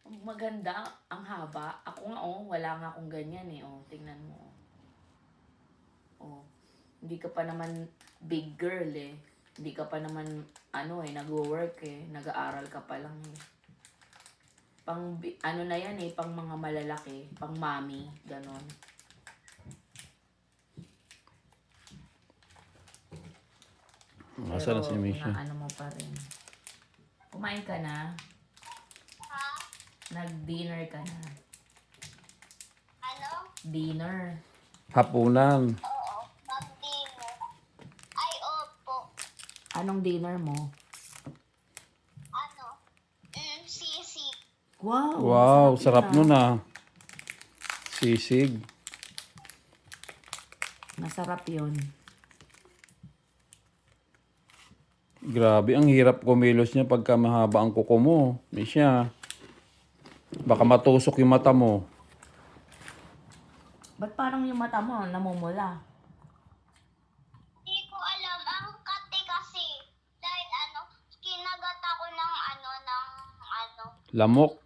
Maganda, ang haba. Ako nga, wala nga akong ganyan eh. Tingnan mo. Hindi ka pa naman big girl eh. Hindi ka pa naman, nag-work eh. Nag-aaral ka pa lang eh. Na yan eh, pang mga malalaki, pang mami, ganon. Nasaan na si Misha? Ano mo pa rin. Kumain ka na? Nag-dinner ka na? Ano? Dinner. Hapunan. Oo, mag-dinner. Ay, opo. Anong dinner mo? Ano? Sisig. Wow! Wow, masarap sarap yun, nun ah. Sisig. Masarap yun. Grabe, ang hirap kumilos niya pagka mahaba ang kuko mo. Misha. Baka matusok yung mata mo. Ba't parang yung mata mo namumula? Hindi ko alam. Ang kate kasi. Dahil kinagat ako ng Lamok.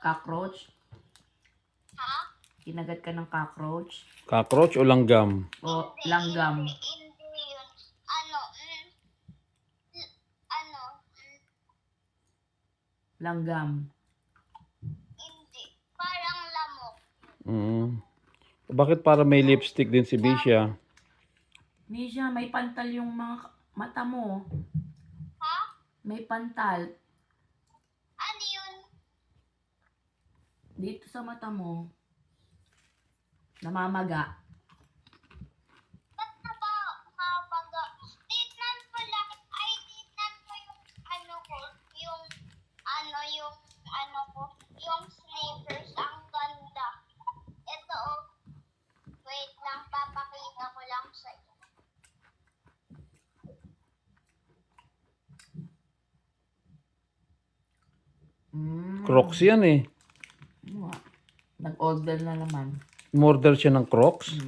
Cockroach? ha? Kinagat ka ng cockroach? Cockroach o langgam? O langgam? Hindi yun. Langgam. Hindi. Parang lamok. Bakit para may lipstick din si Bisha? Misha, may pantal yung mga mata mo. Ha? May pantal. Ano yun? Dito sa mata mo. Namamaga. Ba't na ba kapaga? Tignan ko lang. Ay, tignan mo yung ko. Yung sneakers. Ang ganda. Ito wait lang. Papakita ko lang sa'yo. Crocs yan eh. Nag-order na naman. Umorder siya ng Crocs.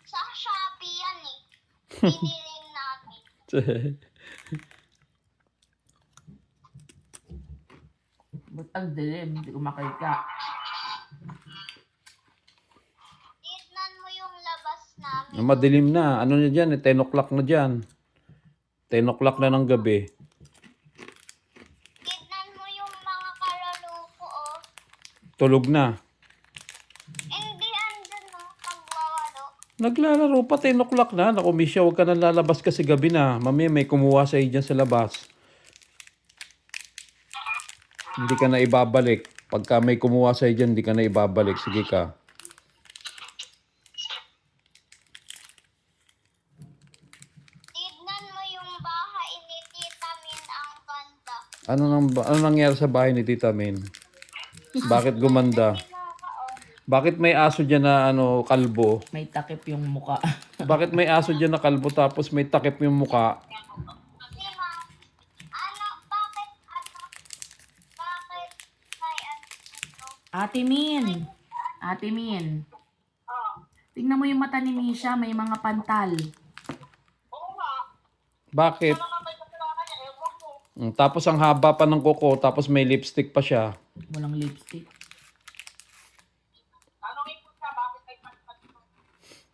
Sa Shopee yan eh. Binili namin. Ba't ang dilim? Hindi ko makita. Tignan mo yung labas namin. Madilim na. Ano na dyan? 10 o'clock na dyan. 10 o'clock na ng gabi. Tignan mo yung mga kalaro ko Tulog na. Hindi andun pagwawalo. Naglalaro pa 10 o'clock na. Naku, Misha, huwag ka nang lalabas kasi gabi na. Mamaya may kumuha sa dyan sa labas. Hindi ka na ibabalik. Pagka may kumuha sa dyan, hindi ka na ibabalik. Sige ka. Tignan mo yung bahay ni Tita Min, ang ganda. Ano nangyari sa bahay ni Tita Min? Bakit gumanda? Bakit may aso dyan na kalbo? May takip yung muka. Bakit may aso dyan na kalbo tapos may takip yung muka? Kasi bakit may ito? Ate Min. Tingnan mo yung mata ni Misha, may mga pantal. Bakit? Tapos ang haba pa ng kuko, tapos may lipstick pa siya. Walang lipstick.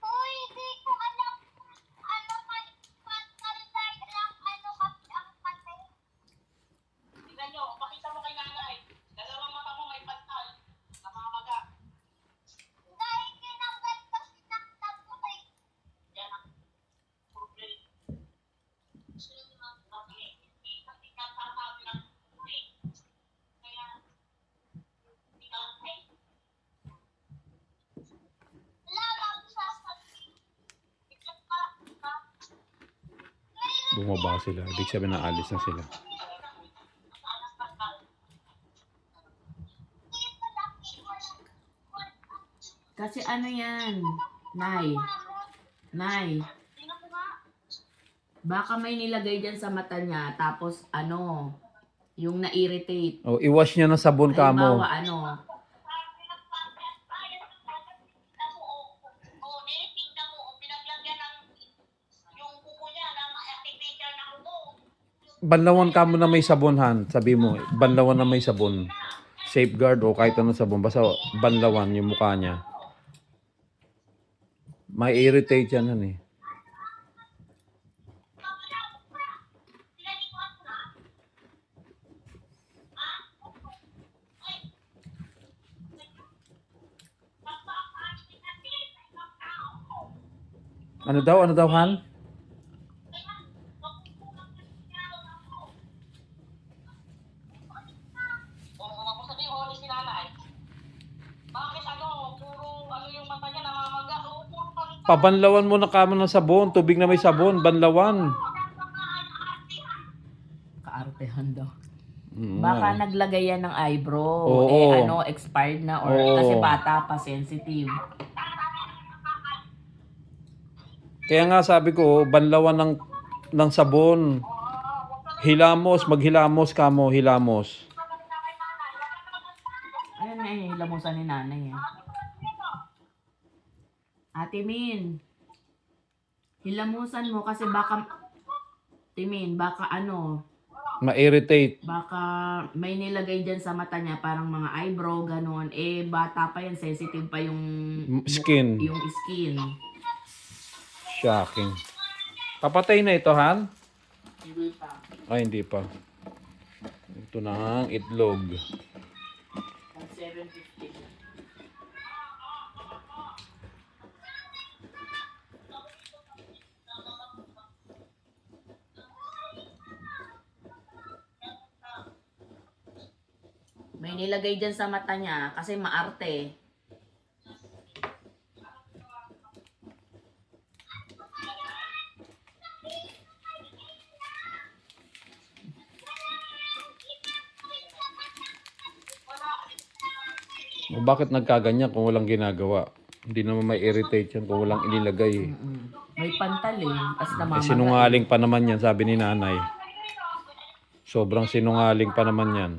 Hoy, di ko alam. May pantal dahil lang kasi ang pati. Tingnan nyo, pakita mo kay nanay. Dalawang mata mo may pantal. Namamaga. Dahil kinanggal kasi ng tapoy. Yan ang problem. Okay. Kasi katasabi ng tuloy. Kaya, ikaw ay Lamang sasabihin. Ikaw ka. Bumaba sila. Ibig sabihin na alis na sila. Kasi ano yan? Nay. Baka may nilagay dyan sa mata niya, tapos yung na-irritate. Iwash niya ng sabon ka mo. Halimbawa, banlawan ka mo na may sabon, Han. Sabi mo, banlawan na may sabon. Safeguard o kahit anong sabon. Basta banlawan yung mukha niya. May irritate yan, Han eh. Ano daw, Han? Ako sabihin ko ni si nanay. Bakit puro yung mata niya namamaga? Puro pang Pabanlawan mo na kamo ng sabon. Tubig na may sabon. Banlawan. Kaartehan daw. Mm, Baka naglagay yan ng eyebrow. Oo. Expired na or Oo. kasi bata pa, sensitive. Kaya nga sabi ko, banlawan ng sabon. Hilamos, maghilamos ka mo, hilamos. Ayun na eh, hilamusan ni nanay eh. Ate Min, hilamusan mo kasi baka, Timin, baka Ma-irritate. baka may nilagay dyan sa mata niya, parang mga eyebrow, ganon. Bata pa yan, sensitive pa yung Skin. Yung skin. Shocking. Papatay na ito, Han? Hindi pa. Ay, hindi pa. Ito na ang itlog. 750. May nilagay dyan sa mata niya kasi maarte. O bakit nagkaganyan kung walang ginagawa? Hindi naman may irritate yan kung walang inilagay. May pantal eh. As Eh, namamaga. sinungaling pa naman yan, sabi ni nanay. Sobrang sinungaling pa naman yan.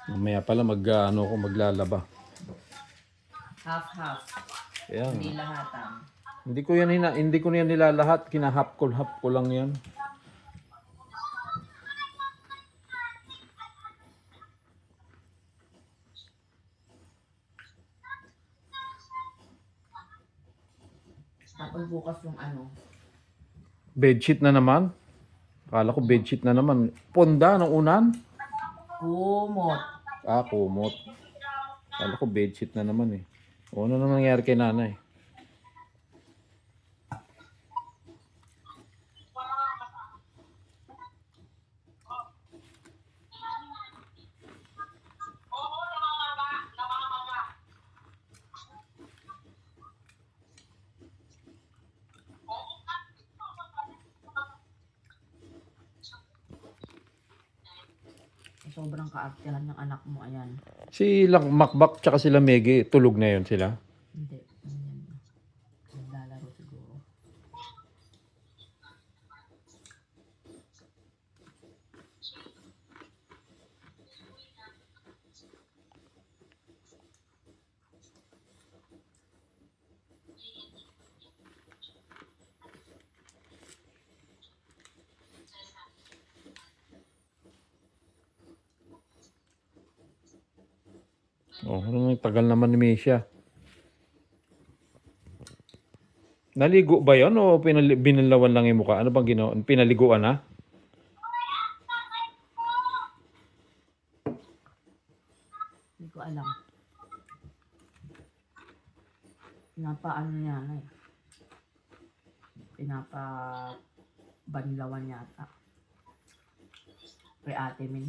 Mamaya pala maglalaba. Half-half. Ayan. Hindi lahatan. Hindi ko na yan nilalahat, kinahap ko lang yan. Tapos bukas yung Bedsheet na naman. Akala ko bedsheet na naman. Ponda ng unan? kumot. Kumot. Akala ko bedsheet na naman eh. O, ano naman nangyari kay nanay? Sobrang kaartihan ng anak mo. Ayan. Si Makbak tsaka sila Megi, tulog na yun sila. Hindi. Ayan. Naglalaro siguro. Tagal naman ni Misha. Naligo ba yun o binalawan lang yung mukha? Ano bang ginawa? Pinaliguan na? Hindi ko alam. Pinapaano niya Pinapabanlawan yata. Kay Ate Min.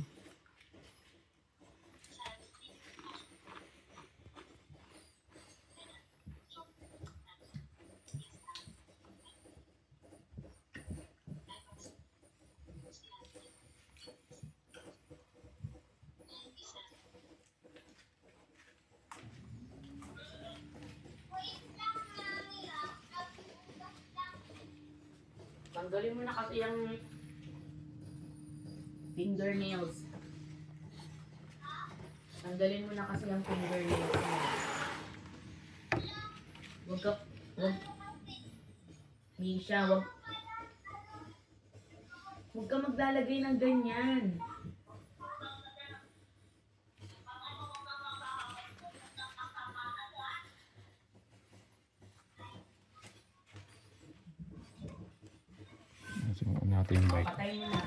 Tanggalin mo na kasi yung fingernails. Tanggalin mo na kasi yung fingernails mo. Wag, Misha, wag ka maglalagay ng ganyan. Subukan natin yung bike. Patayin mo na.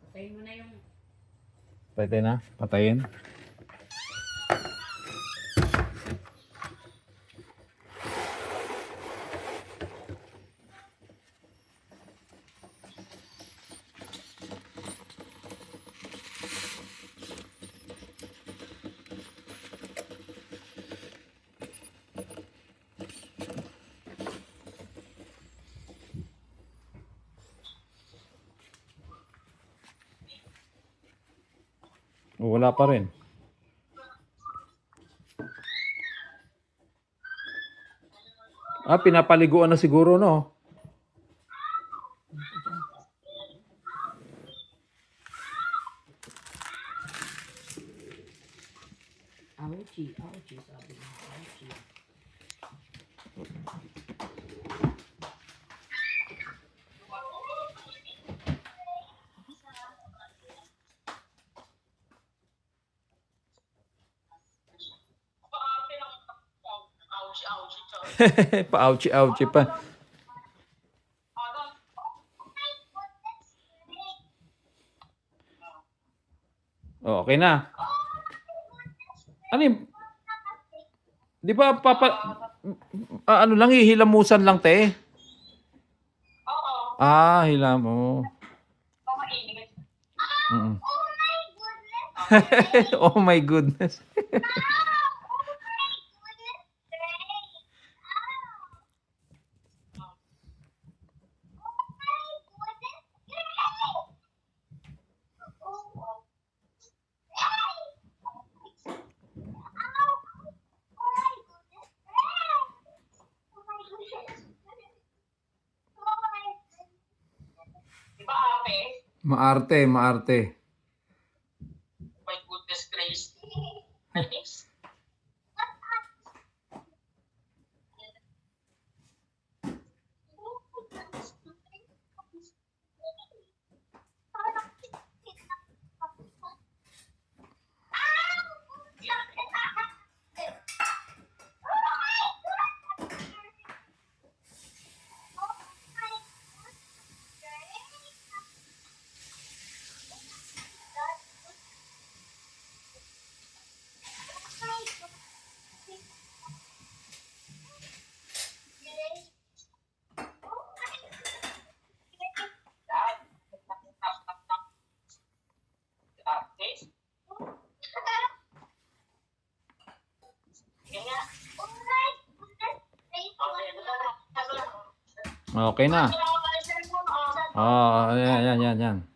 Patayin mo na yung... Pwede na? Patayin? O, wala pa rin. Pinapaliguan na siguro, no? Ouchie, ouchie, sabi niya. Ouchie. Paarte ng ouch. Pa-ouchie-ouchie pa. Ano? O, okay na. Ano yung... Di ba, ano lang, hihilamusan lang, te? Oo. Hilam mo. Mainit. Mm. Oh my Oh my goodness. goodness! Oh my goodness! Great! Di ba ate? Maarte, maarte. My goodness grace. Nice. Okay na. Yan.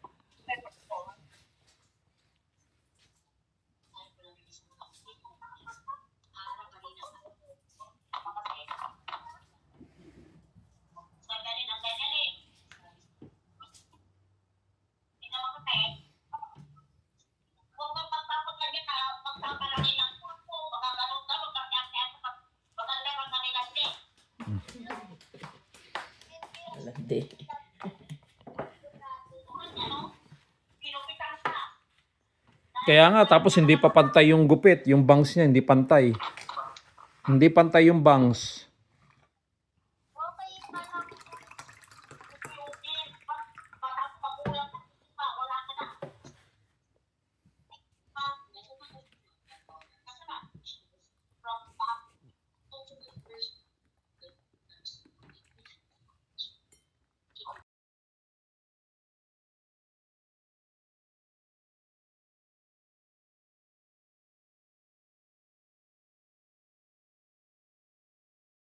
Alande. Kaya nga, tapos hindi pa pantay yung gupit. Yung bangs niya, hindi pantay. Hindi pantay yung bangs.